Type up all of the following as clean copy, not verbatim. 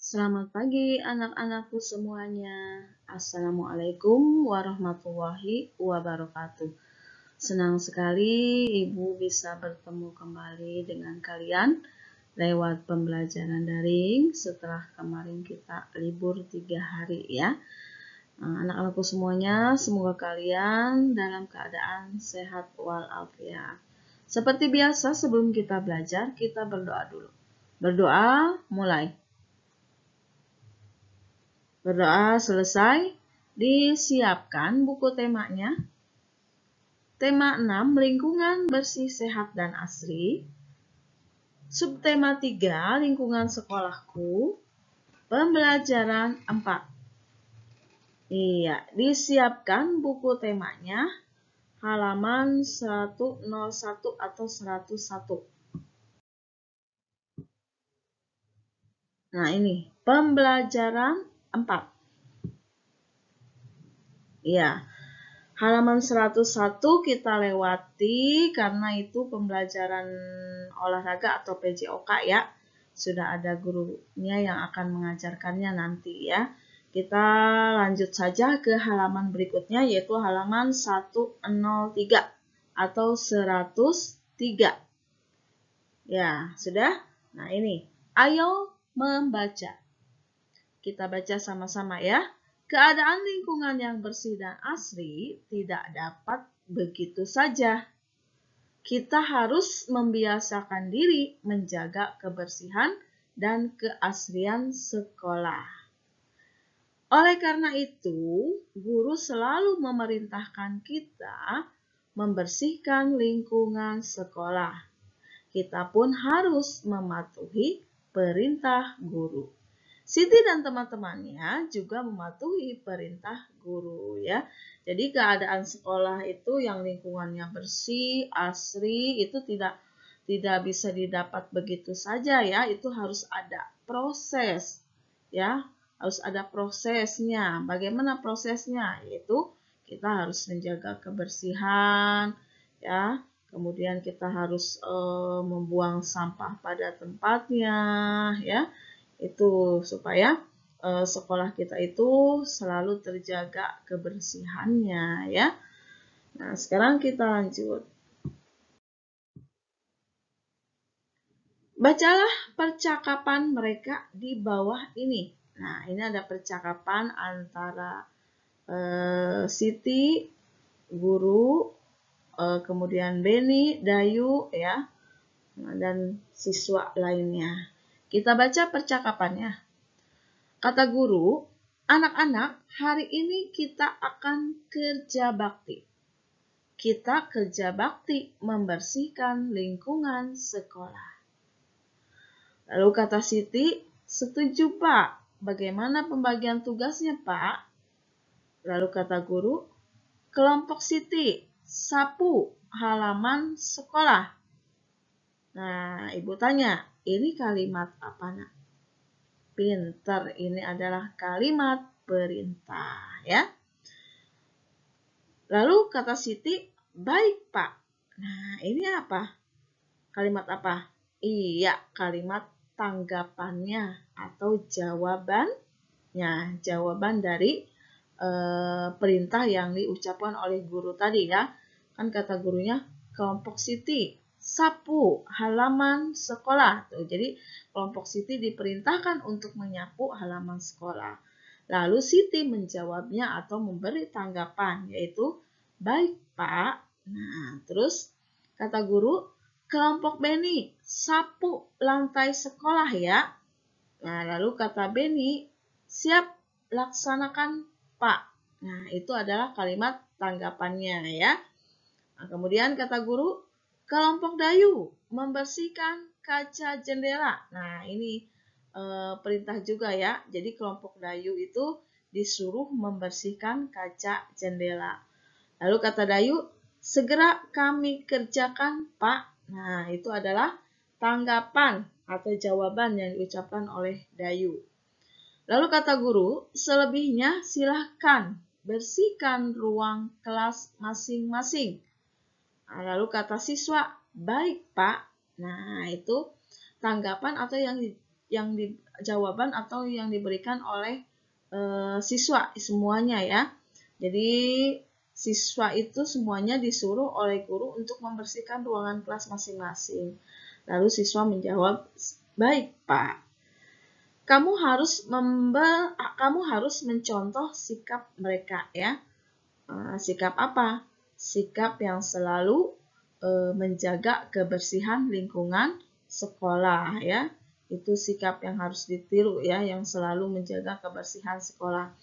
Selamat pagi anak-anakku semuanya. Assalamualaikum warahmatullahi wabarakatuh. Senang sekali Ibu bisa bertemu kembali dengan kalian lewat pembelajaran daring setelah kemarin kita libur 3 hari ya. Anak-anakku semuanya, semoga kalian dalam keadaan sehat walafiat. Seperti biasa sebelum kita belajar, kita berdoa dulu. Berdoa, mulai. Berdoa selesai, disiapkan buku temanya. Tema 6, lingkungan bersih, sehat, dan asri. Subtema 3, lingkungan sekolahku. Pembelajaran 4. Iya, disiapkan buku temanya halaman 101 atau 101. Nah, ini pembelajaran 4. Iya. Halaman 101 kita lewati karena itu pembelajaran olahraga atau PJOK ya. Sudah ada gurunya yang akan mengajarkannya nanti ya. Kita lanjut saja ke halaman berikutnya yaitu halaman 103 atau 103. Ya, sudah? Nah, ini. Ayo membaca. Kita baca sama-sama ya. Keadaan lingkungan yang bersih dan asri tidak dapat begitu saja. Kita harus membiasakan diri menjaga kebersihan dan keasrian sekolah. Oleh karena itu, guru selalu memerintahkan kita membersihkan lingkungan sekolah. Kita pun harus mematuhi perintah guru. Siti dan teman-temannya juga mematuhi perintah guru ya. Jadi keadaan sekolah itu yang lingkungannya bersih, asri itu tidak bisa didapat begitu saja ya. Itu harus ada proses ya. Harus ada prosesnya. Bagaimana prosesnya? Yaitu kita harus menjaga kebersihan ya. Kemudian kita harus membuang sampah pada tempatnya ya. Itu supaya sekolah kita itu selalu terjaga kebersihannya ya. Nah, sekarang kita lanjut. Bacalah percakapan mereka di bawah ini. Nah, ini ada percakapan antara Siti, guru, kemudian Beni, Dayu ya, dan siswa lainnya. Kita baca percakapannya. Kata guru, anak-anak, hari ini kita akan kerja bakti. Kita kerja bakti membersihkan lingkungan sekolah. Lalu kata Siti, setuju Pak. Bagaimana pembagian tugasnya Pak? Lalu kata guru, kelompok Siti, sapu halaman sekolah. Nah, Ibu tanya, ini kalimat apa nak? Pinter, ini adalah kalimat perintah ya. Lalu kata Siti, baik Pak. Nah, ini apa? Kalimat apa? Iya, kalimat tanggapannya atau jawabannya. Jawaban dari perintah yang diucapkan oleh guru tadi ya. Kan kata gurunya, kelompok Siti, sapu halaman sekolah. Tuh, jadi kelompok Siti diperintahkan untuk menyapu halaman sekolah. Lalu Siti menjawabnya atau memberi tanggapan, yaitu, baik Pak. Nah, terus kata guru, kelompok Beni, sapu lantai sekolah ya. Nah, lalu kata Beni, siap laksanakan Pak. Nah, itu adalah kalimat tanggapannya ya. Nah, kemudian kata guru, kelompok Dayu membersihkan kaca jendela. Nah, ini perintah juga ya. Jadi kelompok Dayu itu disuruh membersihkan kaca jendela. Lalu kata Dayu, segera kami kerjakan Pak. Nah, itu adalah tanggapan atau jawaban yang diucapkan oleh Dayu. Lalu kata guru, selebihnya silahkan bersihkan ruang kelas masing-masing. Nah, lalu kata siswa, baik Pak. Nah, itu tanggapan atau yang jawaban atau yang diberikan oleh siswa semuanya ya. Jadi siswa itu semuanya disuruh oleh guru untuk membersihkan ruangan kelas masing-masing. Lalu siswa menjawab, "Baik, Pak." Kamu harus mencontoh sikap mereka ya. Sikap apa? Sikap yang selalu menjaga kebersihan lingkungan sekolah ya. Itu sikap yang harus ditiru ya, yang selalu menjaga kebersihan sekolah.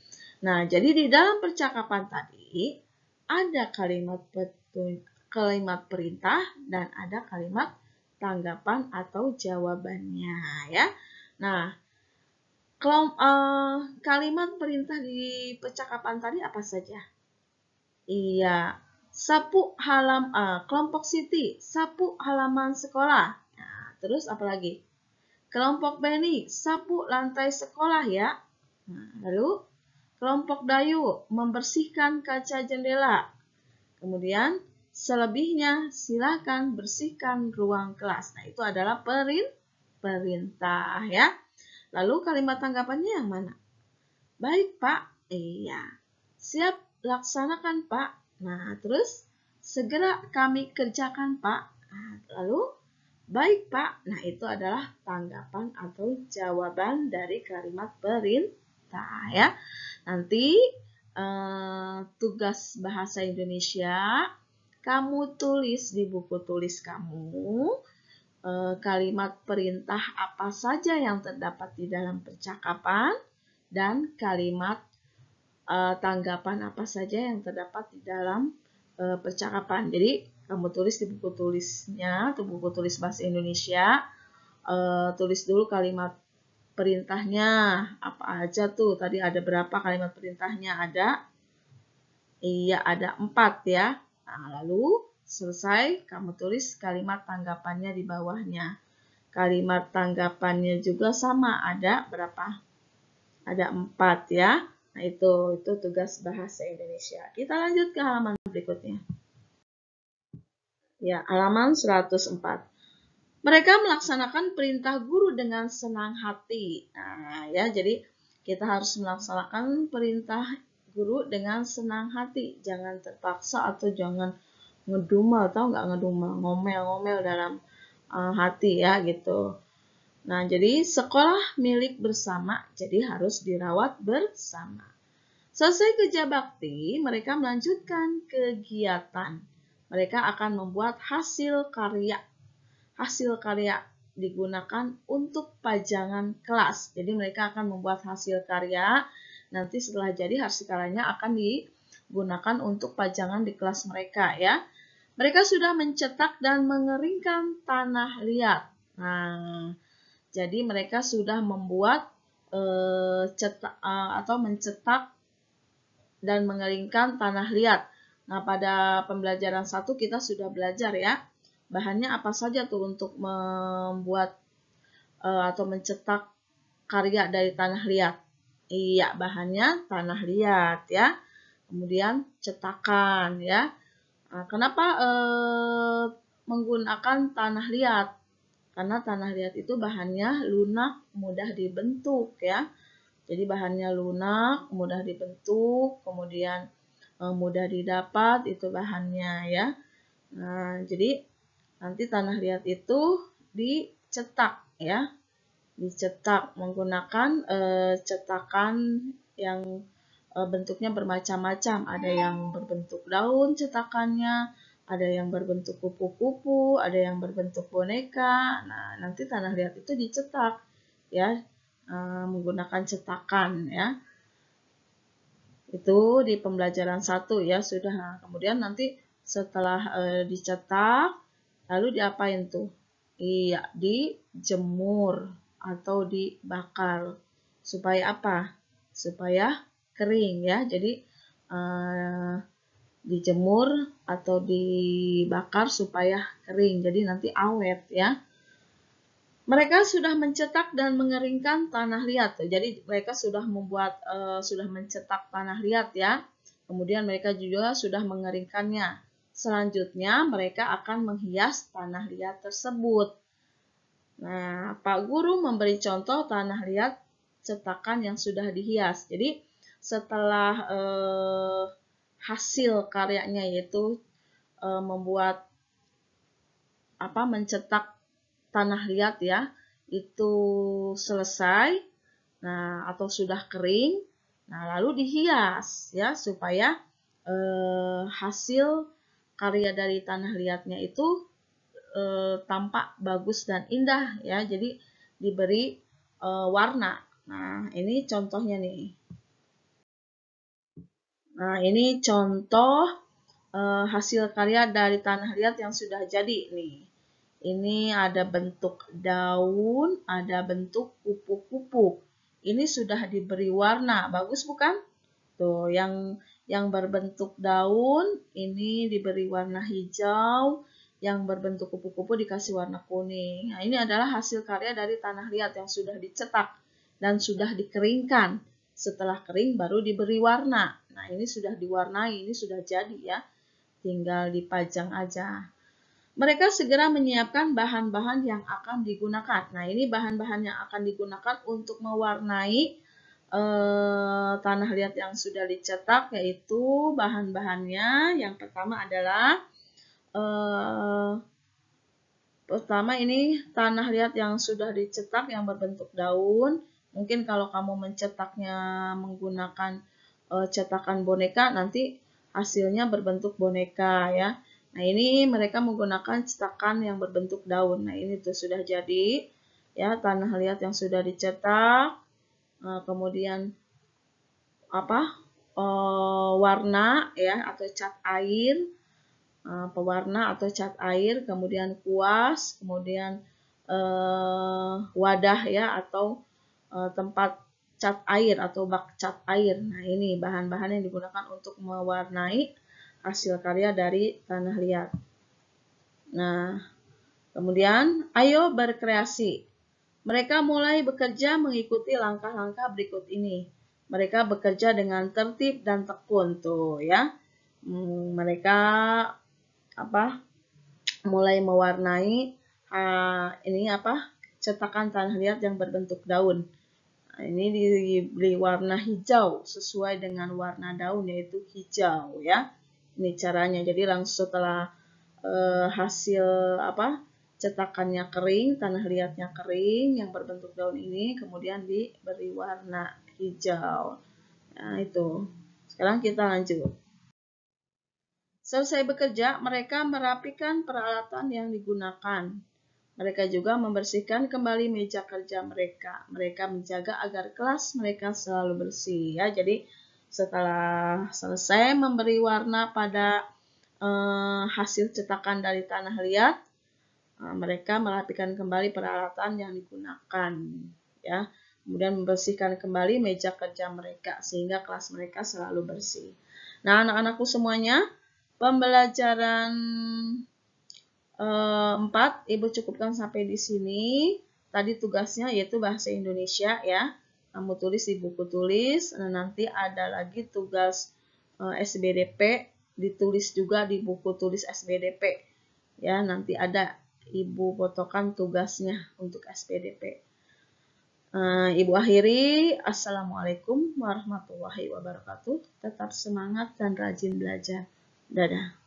Nah, jadi di dalam percakapan tadi ada kalimat perintah dan ada kalimat tanggapan atau jawabannya ya. Nah, kalimat perintah di percakapan tadi apa saja? Iya, kelompok Siti, sapu halaman sekolah. Nah, terus apa lagi? Kelompok Beni, sapu lantai sekolah ya. Nah, lalu kelompok Dayu, membersihkan kaca jendela. Kemudian selebihnya silakan bersihkan ruang kelas. Nah, itu adalah perintah ya. Lalu kalimat tanggapannya yang mana? Baik, Pak. Iya. Siap laksanakan, Pak. Nah, terus segera kami kerjakan, Pak. Nah, lalu baik, Pak. Nah, itu adalah tanggapan atau jawaban dari kalimat perintah ya. Nanti tugas bahasa Indonesia kamu tulis di buku tulis kamu kalimat perintah apa saja yang terdapat di dalam percakapan dan kalimat tanggapan apa saja yang terdapat di dalam percakapan. Jadi kamu tulis di buku tulisnya atau buku tulis bahasa Indonesia, tulis dulu kalimat perintahnya apa aja tuh. Tadi ada berapa kalimat perintahnya? Ada 4 ya. Nah, lalu selesai, kamu tulis kalimat tanggapannya di bawahnya. Kalimat tanggapannya juga sama, ada berapa? Ada 4 ya. Nah, itu tugas bahasa Indonesia. Kita lanjut ke halaman berikutnya. Ya, halaman 104. Mereka melaksanakan perintah guru dengan senang hati. Nah, ya, jadi kita harus melaksanakan perintah guru dengan senang hati. Jangan terpaksa atau jangan ngedumel, tahu nggak ngedumel, ngomel-ngomel dalam hati ya gitu. Nah, jadi sekolah milik bersama, jadi harus dirawat bersama. Selesai kerja bakti, mereka melanjutkan kegiatan. Mereka akan membuat hasil karya. Hasil karya digunakan untuk pajangan kelas. Jadi mereka akan membuat hasil karya. Nanti setelah jadi hasil karyanya akan digunakan untuk pajangan di kelas mereka ya. Mereka sudah mencetak dan mengeringkan tanah liat. Nah, jadi mereka sudah membuat atau mencetak dan mengeringkan tanah liat. Nah, pada pembelajaran 1 kita sudah belajar ya. Bahannya apa saja tuh untuk membuat atau mencetak karya dari tanah liat? Iya, bahannya tanah liat ya. Kemudian cetakan ya. Nah, kenapa menggunakan tanah liat? Karena tanah liat itu bahannya lunak, mudah dibentuk ya. Jadi bahannya lunak, mudah dibentuk, kemudian mudah didapat itu bahannya ya. Nah, jadi nanti tanah liat itu dicetak ya. Dicetak menggunakan cetakan yang bentuknya bermacam-macam. Ada yang berbentuk daun cetakannya, ada yang berbentuk kupu-kupu, ada yang berbentuk boneka. Nah, nanti tanah liat itu dicetak ya, menggunakan cetakan ya. Itu di pembelajaran 1 ya sudah. Nah, kemudian nanti setelah dicetak, lalu diapain tuh? Iya, dijemur atau dibakar. Supaya apa? Supaya kering ya. Jadi dijemur atau dibakar supaya kering. Jadi nanti awet ya. Mereka sudah mencetak dan mengeringkan tanah liat. Jadi mereka sudah sudah mencetak tanah liat ya. Kemudian mereka juga sudah mengeringkannya. Selanjutnya mereka akan menghias tanah liat tersebut. Nah, Pak Guru memberi contoh tanah liat cetakan yang sudah dihias. Jadi, setelah hasil karyanya yaitu membuat mencetak tanah liat ya, itu selesai, nah atau sudah kering, nah lalu dihias ya supaya hasil karya dari tanah liatnya itu tampak bagus dan indah ya, jadi diberi warna. Nah, ini contohnya nih. Nah, ini contoh hasil karya dari tanah liat yang sudah jadi nih. Ini ada bentuk daun, ada bentuk kupu-kupu. Ini sudah diberi warna, bagus bukan? Tuh, yang berbentuk daun ini diberi warna hijau, yang berbentuk kupu-kupu dikasih warna kuning. Nah, ini adalah hasil karya dari tanah liat yang sudah dicetak dan sudah dikeringkan. Setelah kering baru diberi warna. Nah, ini sudah diwarnai, ini sudah jadi ya. Tinggal dipajang aja. Mereka segera menyiapkan bahan-bahan yang akan digunakan. Nah, ini bahan-bahan yang akan digunakan untuk mewarnai tanah liat yang sudah dicetak, yaitu bahan-bahannya yang pertama adalah ini tanah liat yang sudah dicetak yang berbentuk daun. Mungkin kalau kamu mencetaknya menggunakan cetakan boneka, nanti hasilnya berbentuk boneka ya. Nah, ini mereka menggunakan cetakan yang berbentuk daun. Nah, ini tuh sudah jadi ya tanah liat yang sudah dicetak. Kemudian warna ya atau cat air, pewarna atau cat air, kemudian kuas, kemudian wadah ya atau tempat cat air atau bak cat air. Nah, ini bahan-bahan yang digunakan untuk mewarnai hasil karya dari tanah liat. Nah, kemudian ayo berkreasi. Mereka mulai bekerja mengikuti langkah-langkah berikut ini. Mereka bekerja dengan tertib dan tekun tuh ya. Mereka mulai mewarnai cetakan tanah liat yang berbentuk daun. Nah, ini diberi warna hijau sesuai dengan warna daun yaitu hijau ya. Ini caranya. Jadi langsung setelah hasil cetakannya kering, tanah liatnya kering yang berbentuk daun ini kemudian diberi warna hijau. Nah, itu. Sekarang kita lanjut. Selesai bekerja, mereka merapikan peralatan yang digunakan. Mereka juga membersihkan kembali meja kerja mereka. Mereka menjaga agar kelas mereka selalu bersih ya. Jadi setelah selesai memberi warna pada hasil cetakan dari tanah liat, mereka merapikan kembali peralatan yang digunakan ya. Kemudian membersihkan kembali meja kerja mereka sehingga kelas mereka selalu bersih. Nah, anak-anakku semuanya, pembelajaran 4 Ibu cukupkan sampai di sini. Tadi tugasnya yaitu bahasa Indonesia ya. Kamu tulis di buku tulis. Nanti ada lagi tugas SBDP, ditulis juga di buku tulis SBDP. Ya, nanti ada Ibu fotokan tugasnya untuk SPDP. Ibu akhiri, Assalamualaikum warahmatullahi wabarakatuh. Tetap semangat dan rajin belajar. Dadah.